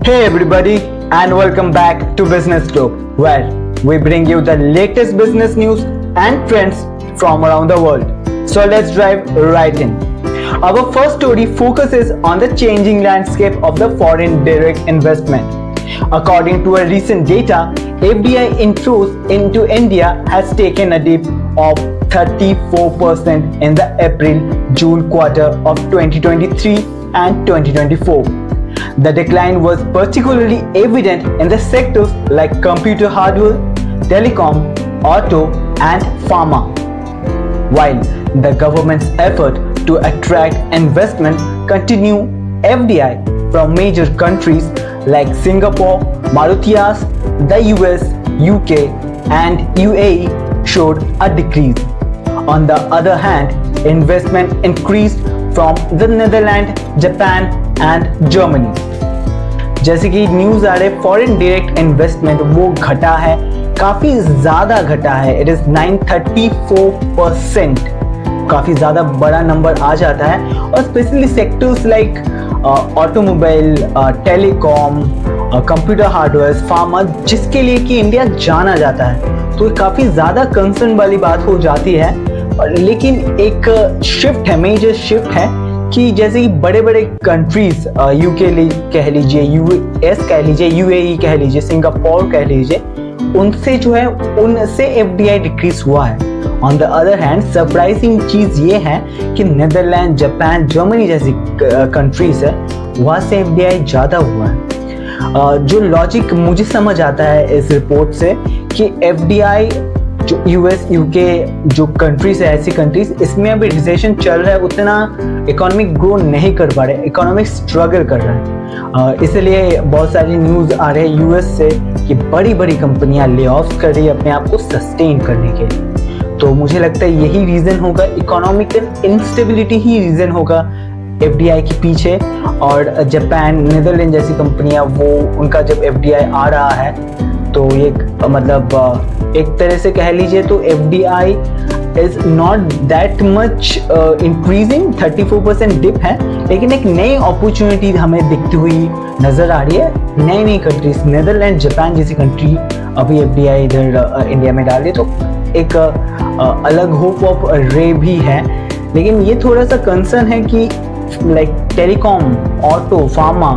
Hey everybody, and welcome back to Business Globe, where we bring you the latest business news and trends from around the world. So let's dive right in. Our first story focuses on the changing landscape of the foreign direct investment. According to a recent data, FDI inflows into India has taken a dip of 34% in the April-June quarter of 2023 and 2024. The decline was particularly evident in the sectors like computer hardware, telecom, auto, and pharma. While the government's effort to attract investment continue, FDI from major countries like Singapore, Mauritius, the US, UK, and UAE showed a decrease. On the other hand, investment increased from the Netherlands, Japan, and Germany. जैसे कि news आ रहे foreign direct investment वो घटा है, काफ़ी ज़्यादा घटा है. It is 934%. काफ़ी ज़्यादा बड़ा नंबर आ जाता है. और specially sectors like automobile, telecom, computer hardware, pharma, जिसके लिए कि इंडिया जाना जाता है, तो काफ़ी ज़्यादा कंसर्न वाली बात हो जाती है. लेकिन एक शिफ्ट है, मेजर शिफ्ट है कि जैसे कि बड़े बड़े कंट्रीज यूके कह लीजिए, यूएस कह लीजिए, यूएई कह लीजिए, सिंगापुर कह लीजिए, उनसे जो है उनसे एफडीआई डिक्रीज हुआ है. On the other hand surprising चीज़ ये है कि नीदरलैंड, जापान, जर्मनी जैसी कंट्रीज है, वहाँ से एफडीआई ज़्यादा हुआ है. जो लॉजिक मुझे समझ आता है इस रिपोर्ट से कि एफडीआई जो यूएस, यूके जो कंट्रीज है, ऐसी कंट्रीज, इसमें अभी रिसेशन चल रहा है, उतना इकोनॉमिक ग्रो नहीं कर पा रहे, इकोनॉमिक स्ट्रगल कर रहा है. इसलिए बहुत सारी न्यूज़ आ रहे हैं यूएस से कि बड़ी बड़ी कंपनियां ले ऑफ कर रही है अपने आप को सस्टेन करने के लिए. तो मुझे लगता है यही रीज़न होगा, इकोनॉमिकल इंस्टेबिलिटी ही रीज़न होगा एफडीआई के पीछे. और जापान, नीदरलैंड जैसी कंपनियां, वो उनका जब एफडीआई आ रहा है तो ये मतलब एक तरह से कह लीजिए तो FDI is not that much increasing. 34% dip है, लेकिन एक नई अपॉर्चुनिटी हमें दिखती हुई नजर आ रही है. नई नई कंट्रीज, नीदरलैंड, जापान जैसी कंट्री अभी FDI इधर इंडिया में डाल रही, तो एक अलग होप ऑफ रे भी है. लेकिन ये थोड़ा सा कंसर्न है कि like telecom, auto, pharma,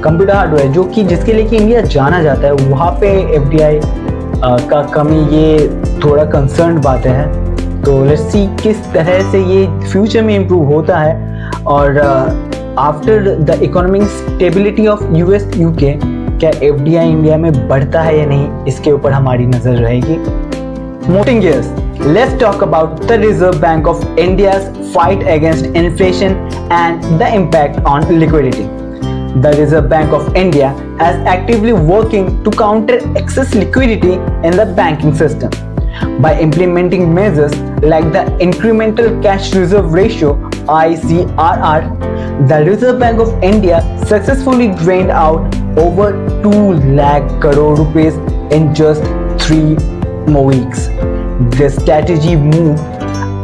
computer hardware, जो कि जिसके लिए कि इंडिया जाना जाता है, वहाँ पे एफडीआई का कमी, ये थोड़ा कंसर्न बात है. तो लेट्स सी किस तरह से ये फ्यूचर में इम्प्रूव होता है. और after the economic stability of US, UK, क्या एफडीआई इंडिया में बढ़ता है या नहीं, इसके ऊपर हमारी नज़र रहेगी. Moving gears, let's talk about the Reserve Bank of India's fight against inflation and the impact on liquidity. The Reserve Bank of India is actively working to counter excess liquidity in the banking system by implementing measures like the Incremental Cash Reserve Ratio (ICRR). The Reserve Bank of India successfully drained out over 2 lakh crore rupees in just 3 more weeks. This strategy move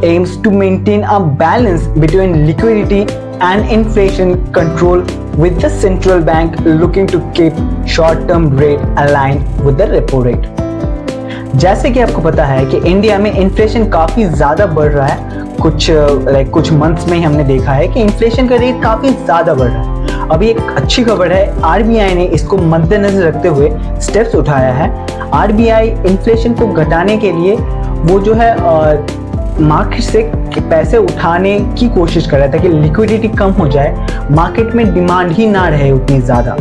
aims to maintain a balance between liquidity and inflation control, with the central bank looking to keep short-term rate aligned with the repo rate. जैसे कि आपको पता है कि India में inflation काफ़ी ज़्यादा बढ़ रहा है. कुछ मंथ्स में ही हमने देखा है कि इन्फ्लेशन का रेट काफ़ी ज़्यादा बढ़ रहा है. अभी एक अच्छी खबर है, आरबीआई ने इसको मद्देनजर रखते हुए स्टेप्स उठाया है. आरबीआई इन्फ्लेशन को घटाने के लिए वो जो है मार्केट से पैसे उठाने की कोशिश कर रहा था कि लिक्विडिटी कम हो जाए, मार्केट में डिमांड ही ना रहे उतनी ज़्यादा.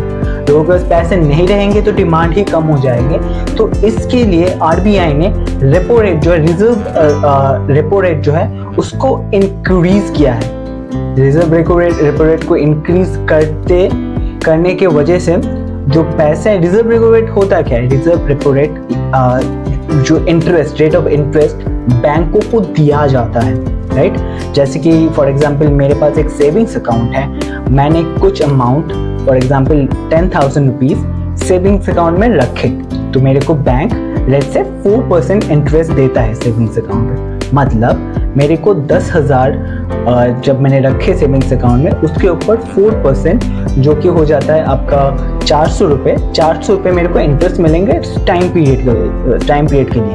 लोगों के पास पैसे नहीं रहेंगे तो डिमांड ही कम हो जाएंगे. तो इसके लिए आरबीआई ने रेपो रेट जो है, रिजर्व रेपो रेट जो है, उसको इंक्रीज किया है. रिजर्व रेपो रेट को इंक्रीज करने के वजह से जो पैसे, रिजर्व रेपो रेट होता क्या है? रिजर्व रेपो रेट जो इंटरेस्ट, रेट ऑफ इंटरेस्ट बैंकों को दिया जाता है, राइट. जैसे कि फॉर एग्जांपल मेरे पास एक सेविंग्स अकाउंट है, मैंने कुछ amount for example 10,000 rupees savings account में रखे, तो मेरे को बैंक लेट्स से 4% इंटरेस्ट देता है सेविंग्स अकाउंट पे. मतलब मेरे को 10,000 जब मैंने रखे सेविंग्स अकाउंट में, उसके ऊपर 4% जो कि हो जाता है आपका 400 रुपये मेरे को इंटरेस्ट मिलेंगे टाइम पीरियड के लिए।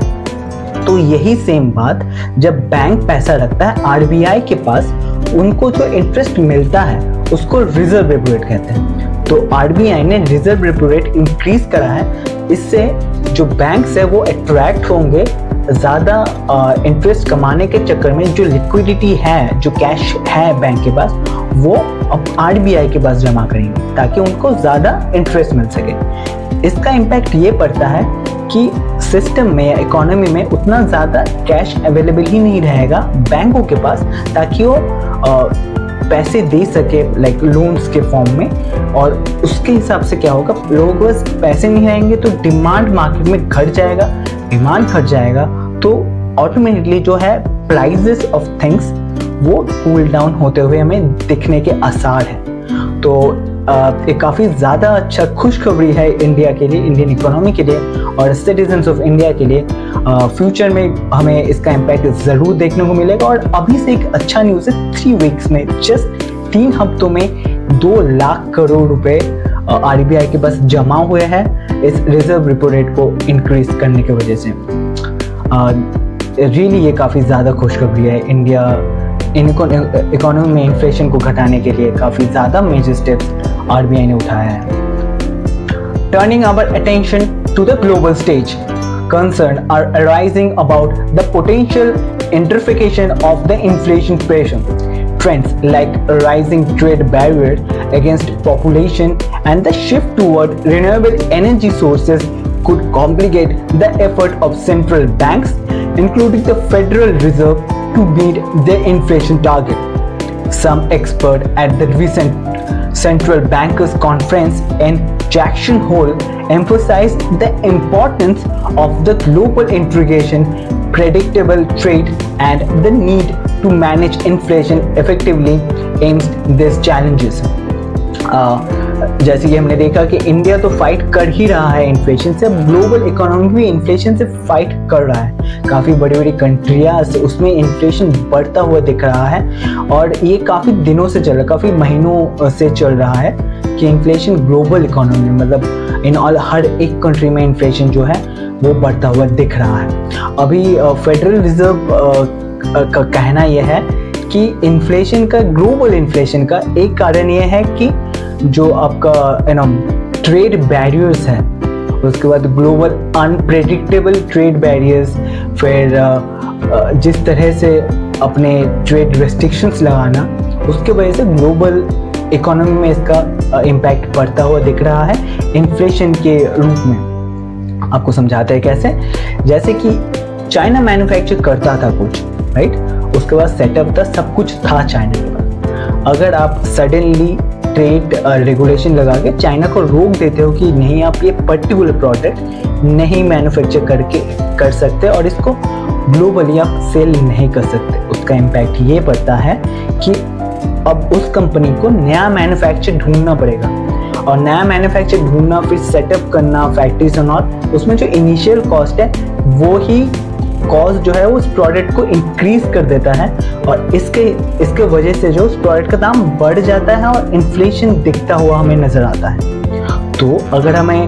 तो यही सेम बात जब बैंक पैसा रखता है आरबीआई के पास, उनको जो इंटरेस्ट मिलता है उसको रिजर्व रेपो रेट कहते हैं। तो आरबीआई ने रिजर्व रेपो रेट इंक्रीज करा है, इससे जो बैंक्स है वो अट्रैक्ट होंगे, ज़्यादा इंटरेस्ट कमाने के चक्कर में जो लिक्विडिटी है, जो कैश है बैंक के पास, वो अब आरबीआई के पास जमा करेंगे ताकि उनको ज़्यादा इंटरेस्ट मिल सके। इसका इम्पैक्ट ये पड़ता है कि सिस्टम में या इकोनॉमी में उतना ज़्यादा कैश अवेलेबल ही नहीं रहेगा बैंकों के पास, ताकि वो पैसे दे सके लाइक लोन्स के फॉर्म में। और उसके हिसाब से क्या होगा, लोगों के पास पैसे नहीं रहेंगे तो डिमांड मार्केट में घट जाएगा, डिमांड घट जाएगा तो ऑटोमेटिकली जो है प्राइजेस ऑफ थिंग्स वो कूल डाउन होते हुए हमें दिखने के आसार हैं। तो एक काफ़ी ज़्यादा अच्छा खुशखबरी है इंडिया के लिए, इंडियन इकोनॉमी के लिए और सिटीजन्स ऑफ इंडिया के लिए। फ्यूचर में हमें इसका इम्पैक्ट ज़रूर देखने को मिलेगा। और अभी से एक अच्छा न्यूज़ है, 3 वीक्स में, जस्ट 3 हफ्तों में 2 लाख करोड़ रुपए आरबीआई के पास जमा हुए हैं इस रिजर्व रेपो रेट को इंक्रीज करने की वजह से। रियली ये काफ़ी ज़्यादा खुशखबरी है। इंडिया इकोनॉमी में इन्फ्लेशन को घटाने के लिए काफ़ी ज़्यादा मेजर स्टेप्स आरबीआई ने उठाया है। Turning our attention to the global stage, concerns are arising about the potential intensification of the inflation pressure. Trends like rising trade barriers against population and the shift toward renewable energy sources could complicate the effort of central banks, including the Federal Reserve, to meet their inflation target. Some experts at the recent Central Bankers Conference in Jackson Hole emphasized the importance of the global integration, predictable trade, and the need to manage inflation effectively amidst these challenges. जैसे कि हमने देखा कि India तो fight कर ही रहा है inflation से, अब ग्लोबल इकोनॉमी भी इन्फ्लेशन से फाइट कर रहा है। काफ़ी बड़ी बड़ी कंट्रियाँ उसमें इन्फ्लेशन बढ़ता हुआ दिख रहा है और ये काफ़ी दिनों से चल रहा है, काफ़ी महीनों से चल रहा है कि इन्फ्लेशन ग्लोबल इकोनॉमी मतलब इन ऑल हर एक कंट्री में इन्फ्लेशन जो है वो बढ़ता हुआ दिख रहा है। अभी फेडरल रिजर्व का कहना यह है कि इन्फ्लेशन का, ग्लोबल इन्फ्लेशन का एक कारण यह है कि जो आपका ट्रेड बैरियर्स है, उसके बाद ग्लोबल अनप्रेडिक्टेबल ट्रेड बैरियर्स, फिर जिस तरह से अपने ट्रेड रेस्ट्रिक्शंस लगाना, उसके वजह से ग्लोबल इकोनॉमी में इसका इम्पैक्ट पड़ता हुआ दिख रहा है इन्फ्लेशन के रूप में। आपको समझाते हैं कैसे, जैसे कि चाइना मैन्युफैक्चर करता था कुछ, राइट, उसके बाद सेटअप था, सब कुछ था चाइना के पास। अगर आप सडनली ट्रेड रेगुलेशन लगा के चाइना को रोक देते हो कि नहीं आप ये पर्टिकुलर प्रोडक्ट नहीं मैन्युफैक्चर कर सकते और इसको ग्लोबली आप सेल नहीं कर सकते, उसका इम्पैक्ट ये पड़ता है कि अब उस कंपनी को नया मैन्युफैक्चर ढूंढना पड़ेगा और नया मैन्युफैक्चर ढूंढना, फिर सेटअप करना फैक्ट्रीज और उसमें जो इनिशियल कॉस्ट है वो ही कॉस्ट जो है उस प्रोडक्ट को इंक्रीज कर देता है और इसके वजह से जो उस प्रोडक्ट का दाम बढ़ जाता है और इन्फ्लेशन दिखता हुआ हमें नजर आता है। तो अगर हमें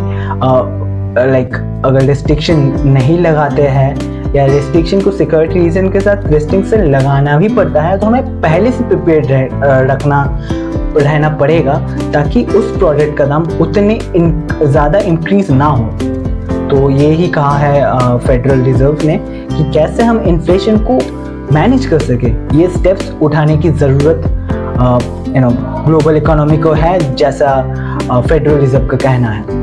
अगर रेस्ट्रिक्शन नहीं लगाते हैं या रेस्ट्रिक्शन को सिक्योरिटी रीजन के साथ रेस्ट्रिक्शन लगाना भी पड़ता है, तो हमें पहले से प्रिपेयर्ड रहना पड़ेगा ताकि उस प्रोडक्ट का दाम उतने ज़्यादा इंक्रीज ना हो। तो ये ही कहा है फेडरल रिजर्व ने कि कैसे हम इन्फ्लेशन को मैनेज कर सके, ये स्टेप्स उठाने की ज़रूरत ग्लोबल इकोनॉमी को है, जैसा फेडरल रिजर्व का कहना है।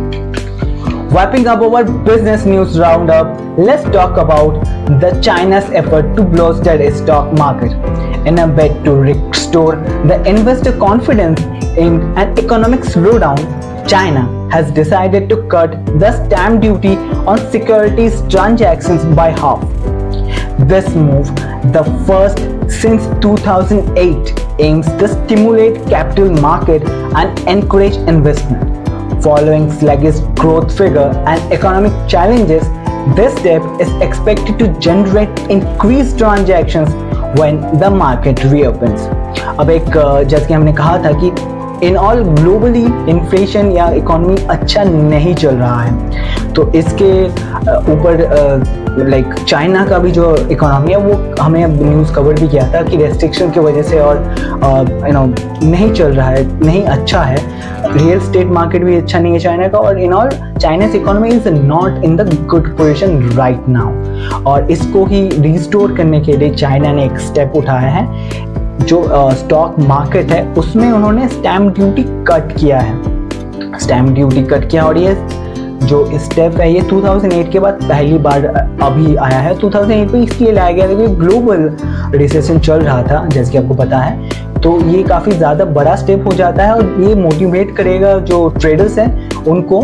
Wrapping up our business news roundup, let's talk about the China's effort to bolster its stock market in a bid to restore the investor confidence in an economic slowdown. China has decided to cut the stamp duty on securities transactions by half. This move, the first since 2008, aims to stimulate capital market and encourage investment. Following sluggish growth figure and economic challenges, this step is expected to generate increased transactions when the market reopens। अब एक जैसे कि हमने कहा था कि in all globally inflation या economy अच्छा नहीं चल रहा है, तो इसके ऊपर लाइक चाइना का भी जो इकोनॉमी है वो हमें अब न्यूज़ कवर भी किया था कि रेस्ट्रिक्शन की वजह से और नहीं चल रहा है, नहीं अच्छा है। रियल स्टेट मार्केट भी अच्छा नहीं है चाइना का, और in all चाइना's economy is not in the good position right now. और इसको ही रिस्टोर करने के लिए चाइना ने एक स्टेप उठाया है। जो स्टॉक मार्केट है उसमें उन्होंने स्टैम्प ड्यूटी कट किया है, स्टैम्प ड्यूटी कट किया। और ये जो स्टेप है ये 2008 के बाद पहली बार अभी आया है। 2008 में इसलिए लाया गया था क्योंकि ग्लोबल रिसेशन चल रहा था, जैसे कि आपको पता है। तो ये काफ़ी ज़्यादा बड़ा स्टेप हो जाता है और ये मोटिवेट करेगा जो ट्रेडर्स हैं उनको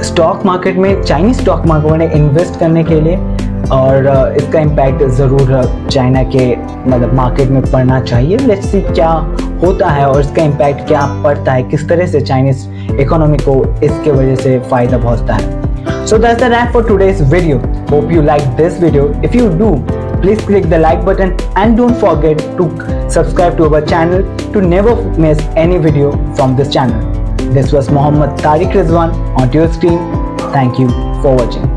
स्टॉक मार्केट में, चाइनीज स्टॉक मार्केट में इन्वेस्ट करने के लिए। और इसका इम्पैक्ट ज़रूर चाइना के मतलब मार्केट में पड़ना चाहिए। लेट्स सी क्या होता है और इसका इम्पैक्ट क्या पड़ता है, किस तरह से चाइनीज इकोनॉमी को इसके वजह से फ़ायदा पहुंचता है। So that's the rap for today's video. Hope you like this video. If you do, please click the like button and don't forget to subscribe to our channel to never miss any video from this channel. This was Mohammad Tariq Rizwan on your screen. Thank you for watching.